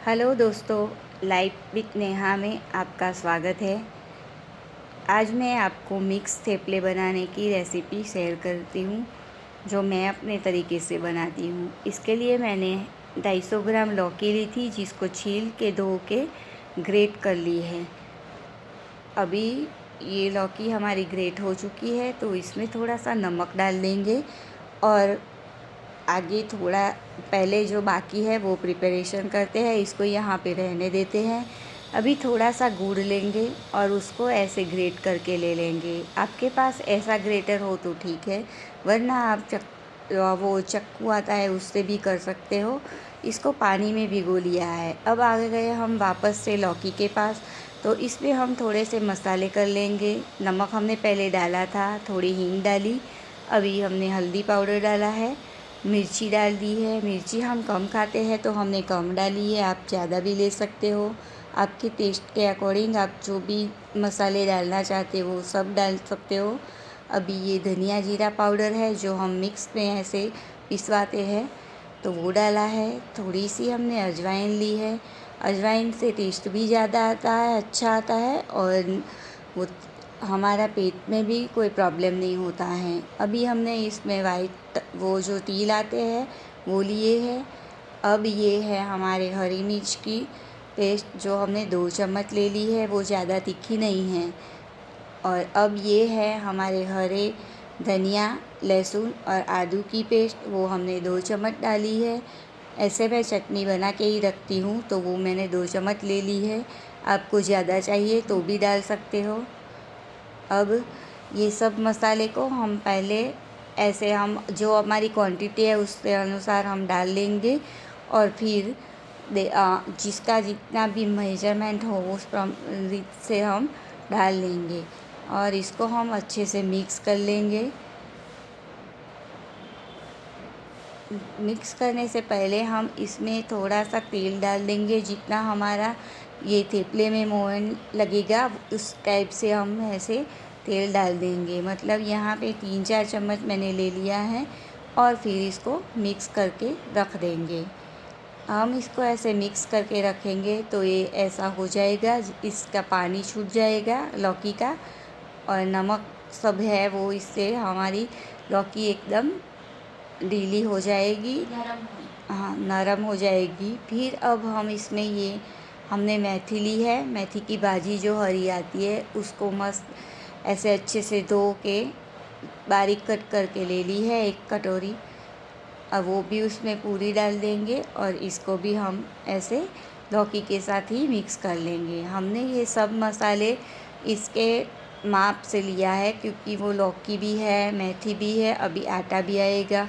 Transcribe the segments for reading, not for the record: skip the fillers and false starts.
Hello दोस्तों, life with Neha में आपका स्वागत है। आज मैं आपको मिक्स थेपले बनाने की रेसिपी शेयर करती हूँ, जो मैं अपने तरीके से बनाती हूँ। इसके लिए मैंने 250 ग्राम लौकी ली थी, जिसको छील के धो के ग्रेट कर ली है। अभी ये लौकी हमारी ग्रेट हो चुकी है, तो इसमें थोड़ा सा नमक डाल देंगे और आगे थोड़ा पहले जो बाकी है वो प्रिपरेशन करते हैं। इसको यहाँ पे रहने देते हैं। अभी थोड़ा सा गुड़ लेंगे और उसको ऐसे ग्रेट करके ले लेंगे। आपके पास ऐसा ग्रेटर हो तो ठीक है, वरना आप वो चक्कू आता है उससे भी कर सकते हो। इसको पानी में भिगो लिया है। अब आ गए हम वापस से लौकी के पास, तो इसमें हम थोड़े से मसाले कर लेंगे। नमक हमने पहले डाला था, थोड़ी हींग डाली, अभी हमने हल्दी पाउडर डाला है, मिर्ची डाल दी है। मिर्ची हम कम खाते हैं तो हमने कम डाली है, आप ज़्यादा भी ले सकते हो। आपके टेस्ट के अकॉर्डिंग आप जो भी मसाले डालना चाहते हो सब डाल सकते हो। अभी ये धनिया जीरा पाउडर है जो हम मिक्स में ऐसे पिसवाते हैं, तो वो डाला है। थोड़ी सी हमने अजवाइन ली है। अजवाइन से टेस्ट भी ज़्यादा आता है, अच्छा आता है, और वो हमारा पेट में भी कोई प्रॉब्लम नहीं होता है। अभी हमने इसमें वाइट वो जो तिल आते हैं वो लिए हैं। अब ये है हमारे हरी मिर्च की पेस्ट, जो हमने 2 चम्मच ले ली है, वो ज़्यादा तीखी नहीं है। और अब ये है हमारे हरे धनिया, लहसुन और आदू की पेस्ट, वो हमने 2 चम्मच डाली है। ऐसे मैं चटनी बना के ही रखती हूँ, तो वो मैंने 2 चम्मच ले ली है। आपको ज़्यादा चाहिए तो भी डाल सकते हो। अब ये सब मसाले को हम पहले ऐसे हम जो हमारी क्वांटिटी है उसके अनुसार हम डाल लेंगे, और फिर जिसका जितना भी मेजरमेंट हो उस से हम डाल लेंगे और इसको हम अच्छे से मिक्स कर लेंगे। मिक्स करने से पहले हम इसमें थोड़ा सा तेल डाल देंगे, जितना हमारा ये थेपले में मोहन लगेगा उस टाइप से हम ऐसे तेल डाल देंगे। मतलब यहाँ पे 3-4 चम्मच मैंने ले लिया है, और फिर इसको मिक्स करके रख देंगे। हम इसको ऐसे मिक्स करके रखेंगे तो ये ऐसा हो जाएगा, इसका पानी छूट जाएगा लौकी का, और नमक सब है वो इससे हमारी लौकी एकदम ढीली हो जाएगी, हाँ नरम हो जाएगी। फिर अब हम इसमें ये हमने मेथी ली है, मेथी की भाजी जो हरी आती है उसको मस्त ऐसे अच्छे से धो के बारीक कट करके ले ली है 1 कटोरी। अब वो भी उसमें पूरी डाल देंगे और इसको भी हम ऐसे लौकी के साथ ही मिक्स कर लेंगे। हमने ये सब मसाले इसके माप से लिया है, क्योंकि वो लौकी भी है, मेथी भी है, अभी आटा भी आएगा,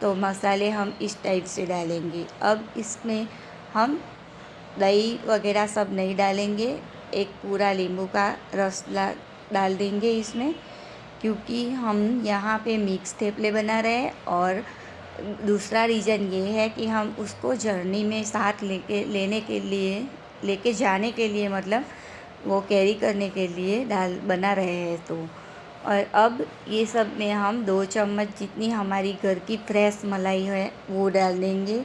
तो मसाले हम इस टाइप से डालेंगे। अब इसमें हम दही वगैरह सब नहीं डालेंगे, एक पूरा नींबू का रस डाल देंगे इसमें, क्योंकि हम यहाँ पे मिक्स थेपले बना रहे हैं। और दूसरा रीज़न ये है कि हम उसको जर्नी में साथ लेके जाने के लिए, मतलब वो कैरी करने के लिए बना रहे हैं तो। और अब ये सब में हम 2 चम्मच जितनी हमारी घर की फ्रेश मलाई है वो डाल देंगे,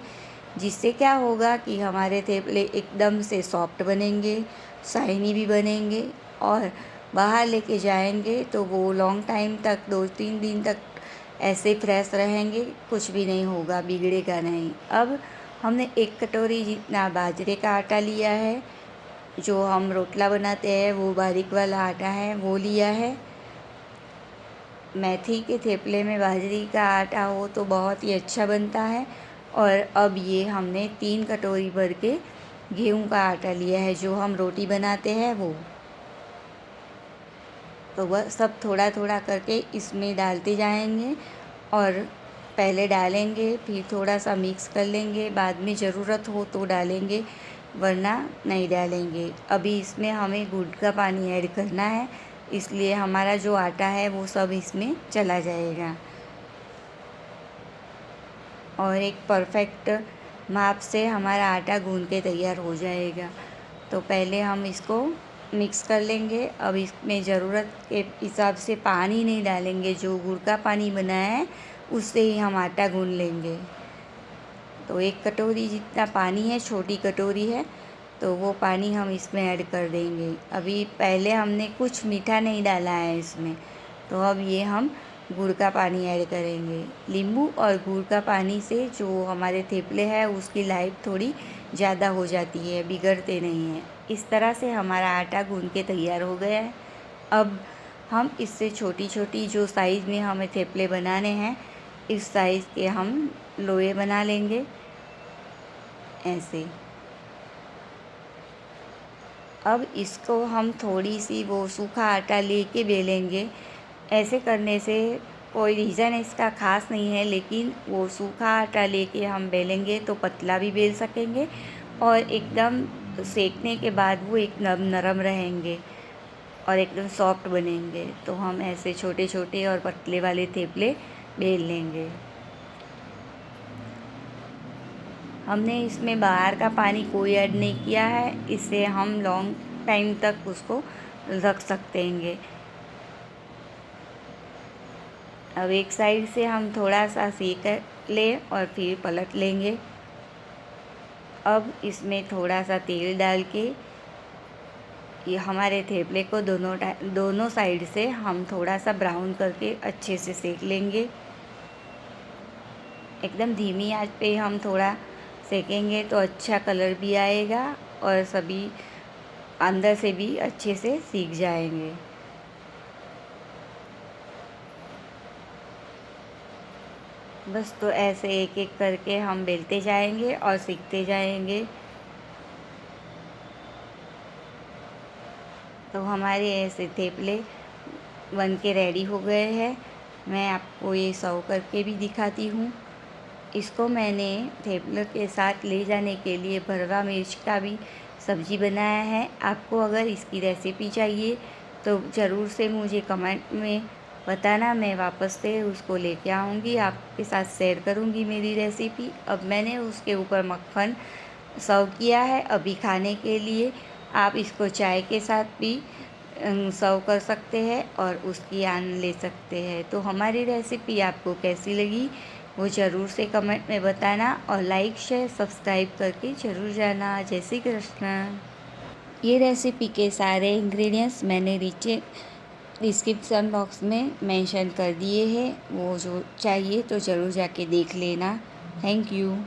जिससे क्या होगा कि हमारे थेपले एकदम से सॉफ्ट बनेंगे, शाइनी भी बनेंगे, और बाहर लेके जाएंगे तो वो लॉन्ग टाइम तक 2-3 दिन तक ऐसे फ्रेश रहेंगे, कुछ भी नहीं होगा, बिगड़ेगा नहीं। अब हमने 1 कटोरी जितना बाजरे का आटा लिया है, जो हम रोटला बनाते हैं वो बारीक वाला आटा है वो लिया है। मेथी के थेपले में बाजरी का आटा हो तो बहुत ही अच्छा बनता है। और अब ये हमने 3 कटोरी भर के गेहूं का आटा लिया है, जो हम रोटी बनाते हैं वो। तो वह सब थोड़ा थोड़ा करके इसमें डालते जाएंगे, और पहले डालेंगे फिर थोड़ा सा मिक्स कर लेंगे, बाद में ज़रूरत हो तो डालेंगे, वरना नहीं डालेंगे। अभी इसमें हमें गुड़ का पानी ऐड करना है, इसलिए हमारा जो आटा है वो सब इसमें चला जाएगा, और एक परफेक्ट माप से हमारा आटा गूंद के तैयार हो जाएगा। तो पहले हम इसको मिक्स कर लेंगे। अब इसमें ज़रूरत के हिसाब से पानी नहीं डालेंगे, जो गुड़ का पानी बनाया है उससे ही हम आटा गूंद लेंगे। तो 1 कटोरी जितना पानी है, छोटी कटोरी है, तो वो पानी हम इसमें ऐड कर देंगे। अभी पहले हमने कुछ मीठा नहीं डाला है इसमें, तो अब ये हम गुड़ का पानी ऐड करेंगे। नींबू और गुड़ का पानी से जो हमारे थेपले हैं उसकी लाइफ थोड़ी ज़्यादा हो जाती है, बिगड़ते नहीं हैं। इस तरह से हमारा आटा गूँध के तैयार हो गया है। अब हम इससे छोटी छोटी जो साइज़ में हमें थेपले बनाने हैं, इस साइज़ के हम लोए बना लेंगे ऐसे। अब इसको हम थोड़ी सी वो सूखा आटा लेके बेलेंगे। ऐसे करने से कोई रीज़न इसका ख़ास नहीं है, लेकिन वो सूखा आटा लेके हम बेलेंगे तो पतला भी बेल सकेंगे और एकदम सेकने के बाद वो एक नरम रहेंगे और एकदम सॉफ्ट बनेंगे। तो हम ऐसे छोटे छोटे और पतले वाले थेपले बेल लेंगे। हमने इसमें बाहर का पानी कोई ऐड नहीं किया है, इससे हम लॉन्ग टाइम तक उसको रख सकते हैं। अब एक साइड से हम थोड़ा सा सेक लें और फिर पलट लेंगे। अब इसमें थोड़ा सा तेल डाल के ये हमारे थेपले को दोनों साइड से हम थोड़ा सा ब्राउन करके अच्छे से सेक लेंगे। एकदम धीमी आंच पे हम थोड़ा सेकेंगे तो अच्छा कलर भी आएगा और सभी अंदर से भी अच्छे से सीख जाएंगे। बस तो ऐसे एक एक करके हम बेलते जाएंगे और सीखते जाएंगे। तो हमारे ऐसे थेपले बन के रेडी हो गए हैं। मैं आपको ये सर्व करके भी दिखाती हूँ। इसको मैंने थेपले के साथ ले जाने के लिए भरवा मिर्च का भी सब्ज़ी बनाया है। आपको अगर इसकी रेसिपी चाहिए तो ज़रूर से मुझे कमेंट में बताना, मैं वापस से उसको लेके आऊँगी, आपके साथ शेयर करूँगी मेरी रेसिपी। अब मैंने उसके ऊपर मक्खन सर्व किया है अभी खाने के लिए। आप इसको चाय के साथ भी सर्व कर सकते हैं और उसकी आनंद ले सकते हैं। तो हमारी रेसिपी आपको कैसी लगी वो ज़रूर से कमेंट में बताना और लाइक शेयर सब्सक्राइब करके ज़रूर जाना। जय श्री कृष्ण। ये रेसिपी के सारे इंग्रेडिएंट्स मैंने नीचे डिस्क्रिप्शन बॉक्स में मेंशन कर दिए हैं, वो जो चाहिए तो ज़रूर जाके देख लेना। Thank you.